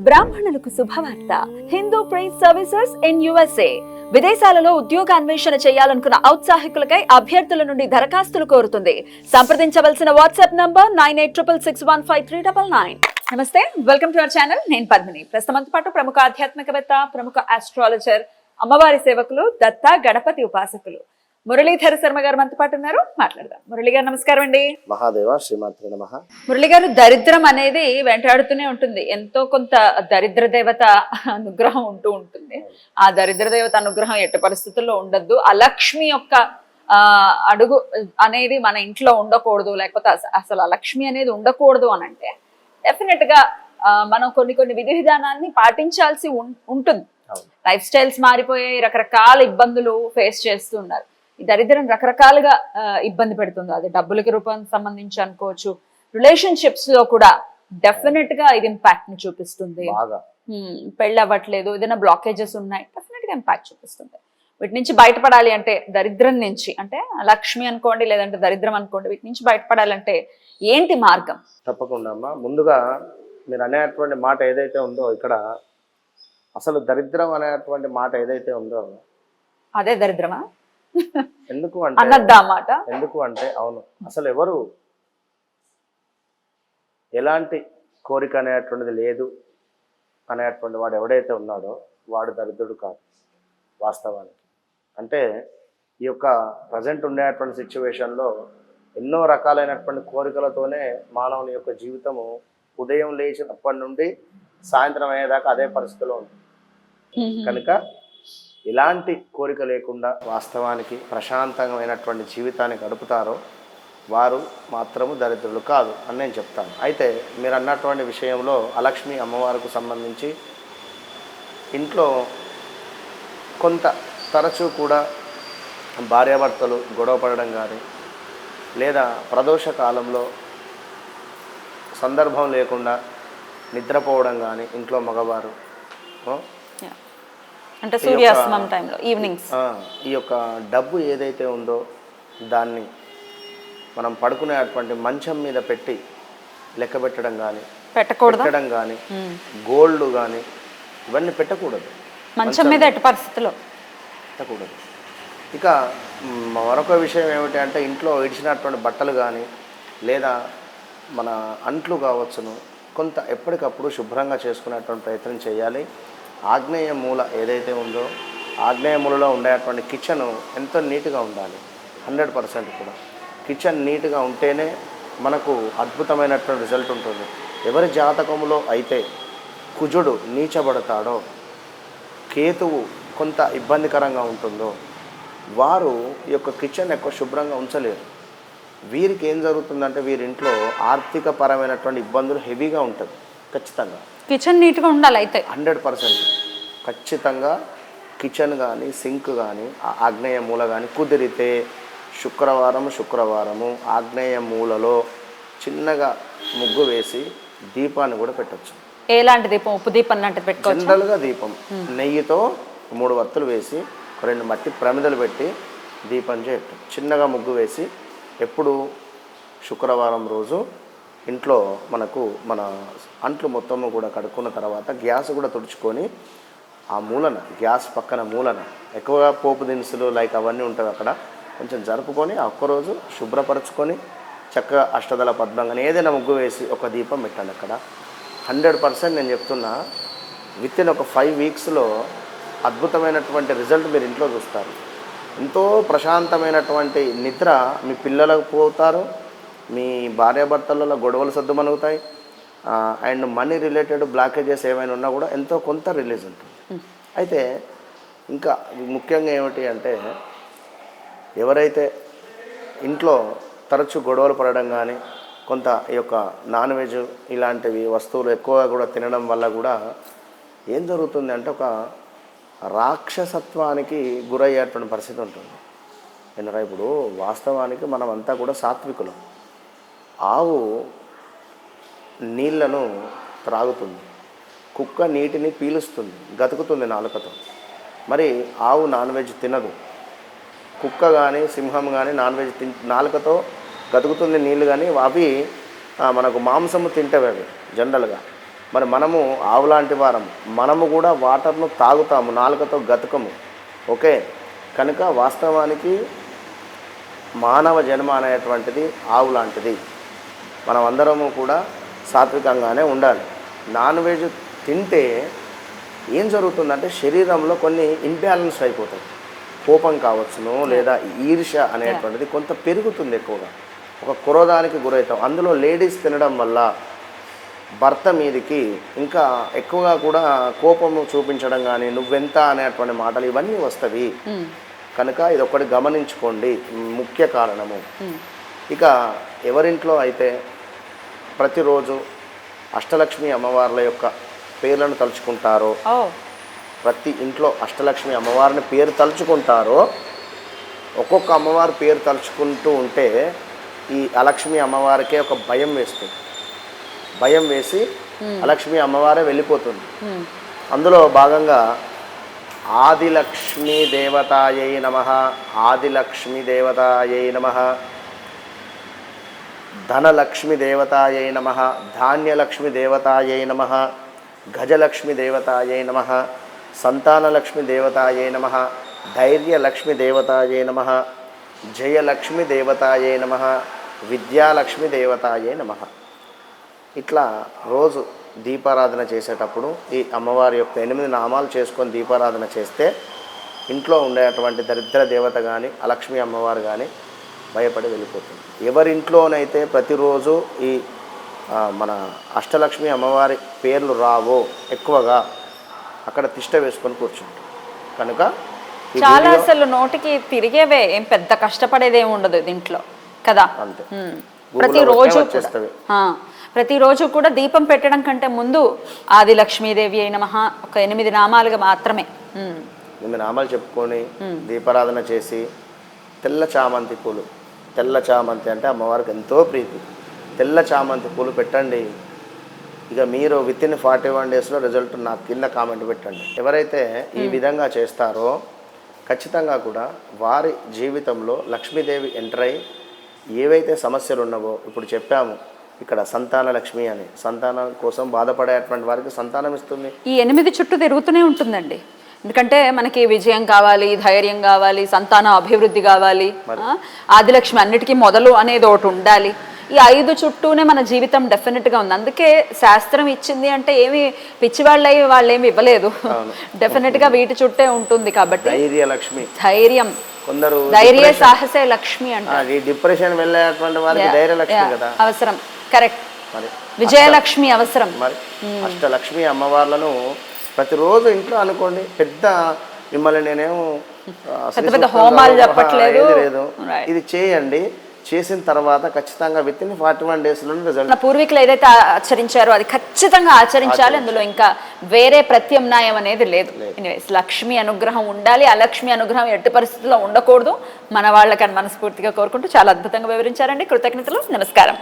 బ్రాహ్మణులకు శుభవార్త. Hindu priest services in USA. విదేశాలలో ఉద్యోగ అన్వేషణ చేయాలనుకున్న ఔత్సాహికులకై అభ్యర్థుల నుండి దరఖాస్తులు కోరుతుంది. సంప్రదించవలసిన వాట్సాప్ నంబర్ 9866155399. నమస్తే, వెల్కమ్ టు అవర్ ఛానల్. నేను పద్మిని. ప్రస్తుతంతో పాటు ప్రముఖ ఆధ్యాత్మికవేత్త, ప్రముఖ ఆస్ట్రాలజర్, అమ్మవారి సేవకులు, దత్త గణపతి ఉపాసకులు మురళీధర శర్మ గారు మనతో పాటు ఉన్నారు. మాట్లాడదాం. మురళి గారు నమస్కారం అండి. మహాదేవ శ్రీమాత్రే నమః. మురళి గారు, దరిద్రం అనేది వెంటాడుతూనే ఉంటుంది. ఎంతో కొంత దరిద్ర దేవత అనుగ్రహం ఉంటూ ఉంటుంది. ఆ దరిద్ర దేవత అనుగ్రహం ఎట్టి పరిస్థితుల్లో ఉండద్దు. అలక్ష్మి యొక్క అడుగు అనేది మన ఇంట్లో ఉండకూడదు, లేకపోతే అసలు అలక్ష్మి అనేది ఉండకూడదు అని అంటే డెఫినెట్ గా మనం కొన్ని విధి విధానాన్ని పాటించాల్సి ఉంటుంది. లైఫ్ స్టైల్స్ మారిపోయాయి, రకరకాల ఇబ్బందులు ఫేస్ చేస్తూ ఉన్నారు. ఈ దరిద్రం రకరకాలుగా ఇబ్బంది పెడుతుంది. అది డబ్బులకి రూపానికి సంబంధించి అనుకోవచ్చు, రిలేషన్షిప్స్ లో కూడా డెఫినెట్ గా ఇది ఇంపాక్ట్ ని చూపిస్తుంది. పెళ్ళి అవ్వట్లేదు, ఏదైనా బ్లాకేజెస్ ఉన్నాయి, డెఫినెట్ గా ఇంపాక్ట్ చూపిస్తుంది. వీటి నుంచి బయటపడాలి అంటే, దరిద్రం నుంచి అంటే లక్ష్మి అనుకోండి, లేదంటే దరిద్రం అనుకోండి, వీటి నుంచి బయటపడాలంటే ఏంటి మార్గం? తప్పకుండా అమ్మా. ముందుగా మీరు అనేటువంటి మాట ఏదైతే ఉందో, ఇక్కడ అసలు దరిద్రం అనేటువంటి మాట ఏదైతే ఉందో అదే దరిద్రమా? ఎందుకు అంటే అన్నద్దా మాట? ఎందుకు అంటే అవును, అసలు ఎవరు ఎలాంటి కోరిక అనేటువంటిది లేదు అనేటువంటి వాడు ఎవడైతే ఉన్నాడో వాడు దరిద్రుడు కాదు వాస్తవానికి. అంటే ఈ యొక్క ప్రజెంట్ ఉండేటువంటి సిచ్యువేషన్లో ఎన్నో రకాలైనటువంటి కోరికలతోనే మానవుని యొక్క జీవితము ఉదయం లేచినప్పటి నుండి సాయంత్రం అయ్యేదాకా అదే పరిస్థితిలో ఉంది. కనుక ఎలాంటి కోరిక లేకుండా వాస్తవానికి ప్రశాంతమైనటువంటి జీవితాన్ని గడుపుతారో వారు మాత్రము దరిద్రులు కాదు అని నేను చెప్తాను. అయితే మీరు అన్నటువంటి విషయంలో అలక్ష్మి అమ్మవారికి సంబంధించి ఇంట్లో కొంత తరచూ కూడా భార్యాభర్తలు గొడవ పడడం కానీ, లేదా ప్రదోష కాలంలో సందర్భం లేకుండా నిద్రపోవడం కానీ ఇంట్లో మగవారు, అంటే సూర్యాస్తమం టైంలో ఈవినింగ్స్, ఈ యొక్క డబ్బు ఏదైతే ఉందో దాన్ని మనం పడుకునేటువంటి మంచం మీద పెట్టి లెక్క పెట్టడం కానీ, పెట్టడం కానీ, గోల్డ్ కానీ ఇవన్నీ పెట్టకూడదు. మంచం మీద ఎట్టి పరిస్థితుల్లో పెట్టకూడదు. ఇక మరొక విషయం ఏమిటి అంటే, ఇంట్లో ఇడిచినటువంటి బట్టలు కానీ, లేదా మన అంట్లు కావచ్చును, కొంత ఎప్పటికప్పుడు శుభ్రంగా చేసుకునేటువంటి ప్రయత్నం చేయాలి. ఆగ్నేయ మూల ఏదైతే ఉందో, ఆగ్నేయ మూలలో ఉండేటువంటి కిచెన్ ఎంతో నీట్గా ఉండాలి. 100% కూడా కిచెన్ నీట్గా ఉంటేనే మనకు అద్భుతమైనటువంటి రిజల్ట్ ఉంటుంది. ఎవరి జాతకంలో అయితే కుజుడు నీచబడతాడో, కేతువు కొంత ఇబ్బందికరంగా ఉంటుందో, వారు ఈ యొక్క కిచెన్ ఎక్కువ శుభ్రంగా ఉంచలేరు. వీరికి ఏం జరుగుతుందంటే, వీరింట్లో ఆర్థిక పరమైనటువంటి ఇబ్బందులు హెవీగా ఉంటుంది. ఖచ్చితంగా కిచెన్ నీట్గా ఉండాలి. అయితే 100% ఖచ్చితంగా కిచెన్ కానీ, సింక్ కానీ, ఆగ్నేయ మూల కానీ కుదిరితే శుక్రవారము ఆగ్నేయ మూలలో చిన్నగా ముగ్గు వేసి దీపాన్ని కూడా పెట్టచ్చు. ఎలాంటి దీపం? ఉప్పు దీపం లాంటిది పెట్టుకోవచ్చు. జనరల్గా దీపం నెయ్యితో 3 వత్తులు వేసి 2 మట్టి ప్రమిదలు పెట్టి దీపం చేయటం. చిన్నగా ముగ్గు వేసి ఎప్పుడు శుక్రవారం రోజు ఇంట్లో మనకు మన అంట్లు మొత్తము కూడా కడుక్కున్న తర్వాత గ్యాస్ కూడా తుడుచుకొని ఆ మూలన, గ్యాస్ పక్కన మూలన ఎక్కువగా పోపు దినుసులు లైక్ అవన్నీ ఉంటాయి, అక్కడ కొంచెం జరుపుకొని ఆ ఒక్కరోజు శుభ్రపరచుకొని చక్కగా అష్టదళ పద్మంగానే ఏదైనా ముగ్గు వేసి ఒక దీపం పెట్టండి. అక్కడ 100% నేను చెప్తున్నా, వితిన్ ఒక 5 వీక్స్లో అద్భుతమైనటువంటి రిజల్ట్ మీరు ఇంట్లో చూస్తారు. ఎంతో ప్రశాంతమైనటువంటి నిద్ర మీ పిల్లలకు పోతారు, మీ భార్యాభర్తలలో గొడవలు సర్దుమణుగుతాయి, అండ్ మనీ రిలేటెడ్ బ్లాకేజెస్ ఏమైనా ఉన్నా కూడా ఎంతో కొంత రిలీజ్ ఉంటుంది. అయితే ఇంకా ముఖ్యంగా ఏమిటి అంటే, ఎవరైతే ఇంట్లో తరచూ గొడవలు పడడం కానీ, కొంత ఈ యొక్క నాన్ వెజ్ ఇలాంటివి వస్తువులు ఎక్కువగా కూడా తినడం వల్ల కూడా ఏం జరుగుతుంది అంటే, ఒక రాక్షసత్వానికి గురయ్యేటువంటి పరిస్థితి ఉంటుంది. ఎందుకంటే ఇప్పుడు వాస్తవానికి మనం అంతా కూడా సాత్వికులం. ఆవు నీళ్లను త్రాగుతుంది, కుక్క నీటిని పీలుస్తుంది, గతుకుతుంది నాలుకతో. మరి ఆవు నాన్ వెజ్ తినదు, కుక్క కానీ సింహం కానీ నాన్ వెజ్ నాలుకతో గతుకుతుంది నీళ్ళు, కానీ అవి మనకు మాంసము తింటవి అవి జనరల్గా. మరి మనము ఆవు లాంటి వారం, మనము కూడా వాటర్ను తాగుతాము, నాలుకతో గతకము. ఓకే, కనుక వాస్తవానికి మానవ జన్మ అనేటువంటిది ఆవు లాంటిది. మనం అందరము కూడా సాత్వికంగానే ఉండాలి. నాన్ వెజ్ తింటే ఏం జరుగుతుందంటే శరీరంలో కొన్ని ఇంబ్యాలెన్స్ అయిపోతాయి. కోపం కావచ్చును, లేదా ఈర్ష్య అనేటువంటిది కొంత పెరుగుతుంది ఎక్కువగా. ఒక క్రోధానికి గురవుతాం. అందులో లేడీస్ తినడం వల్ల భర్త మీదికి ఇంకా ఎక్కువగా కూడా కోపము చూపించడం కానీ, నువ్వెంత అనేటువంటి మాటలు ఇవన్నీ వస్తవి. కనుక ఇది ఒకటి గమనించుకోండి, ముఖ్య కారణము. ఇక ఎవరింట్లో అయితే ప్రతిరోజు అష్టలక్ష్మి అమ్మవార్ల యొక్క పేర్లను తలుచుకుంటారో, ప్రతి ఇంట్లో అష్టలక్ష్మి అమ్మవారిని పేరు తలుచుకుంటారో, ఒక్కొక్క అమ్మవారి పేరు తలుచుకుంటూ ఉంటే ఈ అలక్ష్మి అమ్మవారికే ఒక భయం వేస్తుంది. భయం వేసి అలక్ష్మి అమ్మవారే వెళ్ళిపోతుంది. అందులో భాగంగా ఆదిలక్ష్మీ దేవతాయై నమః, ఆదిలక్ష్మీ దేవతాయై నమః, ధనలక్ష్మి దేవతాయై నమః, ధాన్యలక్ష్మి దేవతాయై నమః, గజలక్ష్మి దేవతాయై నమః, సంతానలక్ష్మి దేవతాయై నమః, ధైర్యలక్ష్మి దేవతాయై నమః, జయలక్ష్మి దేవతాయై నమః, విద్యాలక్ష్మి దేవతాయై నమః. ఇట్లా రోజు దీపారాధన చేసేటప్పుడు ఈ అమ్మవారి యొక్క 8 నామాలు చేసుకొని దీపారాధన చేస్తే ఇంట్లో ఉండేటువంటి దరిద్ర దేవత కానీ, అలక్ష్మి అమ్మవారు కానీ భయపడి వెళ్ళిపోతుంది. ఎవరింట్లోనైతే ప్రతిరోజు ఈ మన అష్టలక్ష్మి అమ్మవారి పేర్లు రావో ఎక్కువగా అక్కడ తిష్ట వేసుకొని కూర్చుంటాం. కనుక చాలా అసలు నోటికి తిరిగేవే, ఏం పెద్ద కష్టపడేది ఏమి ఉండదు దీంట్లో కదా. అంతే, ప్రతిరోజు కూడా దీపం పెట్టడం కంటే ముందు ఆది లక్ష్మీదేవి అయిన మహా ఒక 8 నామాలుగా మాత్రమే 8 నామాలు చెప్పుకొని దీపారాధన చేసి తెల్ల చామంతి పూలు, తెల్ల చామంతి అంటే అమ్మవారికి ఎంతో ప్రీతి, తెల్ల చామంతి పూలు పెట్టండి. ఇక మీరు విత్ ఇన్ 41 డేస్లో రిజల్ట్ నాకు కింద కామెంట్ పెట్టండి. ఎవరైతే ఈ విధంగా చేస్తారో ఖచ్చితంగా కూడా వారి జీవితంలో లక్ష్మీదేవి ఎంటర్ అయ్యి ఏవైతే సమస్యలు ఉన్నావో ఇప్పుడు చెప్పాము, ఇక్కడ సంతాన లక్ష్మి అని, సంతానం కోసం బాధపడేటువంటి వారికి సంతానం ఇస్తుంది. ఈ 8 చుట్టూ తిరుగుతూనే ఉంటుందండి. ఎందుకంటే మనకి విజయం కావాలి, ధైర్యం కావాలి, సంతాన అభివృద్ధి కావాలి, ఆదిలక్ష్మి అన్నిటికీ మొదలు అనేది ఒకటి ఉండాలి. ఈ 5 చుట్టూనే మన జీవితం డెఫినెట్గా ఉంది. అందుకే శాస్త్రం ఇచ్చింది అంటే ఏమి పిచ్చివాళ్ళై వాళ్ళు ఏమి ఇవ్వలేదు, డెఫినెట్గా వీటి చుట్టే ఉంటుంది. కాబట్టి ధైర్యలక్ష్మి, ధైర్యం, కొందరు ధైర్య సాహసే లక్ష్మి అంటారు. డిప్రెషన్ వెళ్ళేటువంటి వారికి ధైర్యలక్ష్మి కదా అవసరం. కరెక్ట్. విజయలక్ష్మి అవసరం. మరి అష్టలక్ష్మి అమ్మవార్లను ప్రతిరోజు ఇంట్లో అనుకోండి. పెద్ద మిమ్మల్ని నేనేమో పెద్ద హోమాలు చెప్పట్లేదు, ఇది చేయండి. చేసిన తర్వాత ఖచ్చితంగా విత్ ఇన్ 41 డేస్లో రిజల్ట్. పూర్వీకులు ఏదైతే ఆచరించారో అది ఖచ్చితంగా ఆచరించాలి. అందులో ఇంకా వేరే ప్రత్యామ్నాయం అనేది లేదు. లక్ష్మి అనుగ్రహం ఉండాలి, అలక్ష్మి అనుగ్రహం ఎట్టి పరిస్థితుల్లో ఉండకూడదు. మన వాళ్ళకని మనస్ఫూర్తిగా కోరుకుంటూ చాలా అద్భుతంగా వివరించారండి. కృతజ్ఞతలు, నమస్కారం.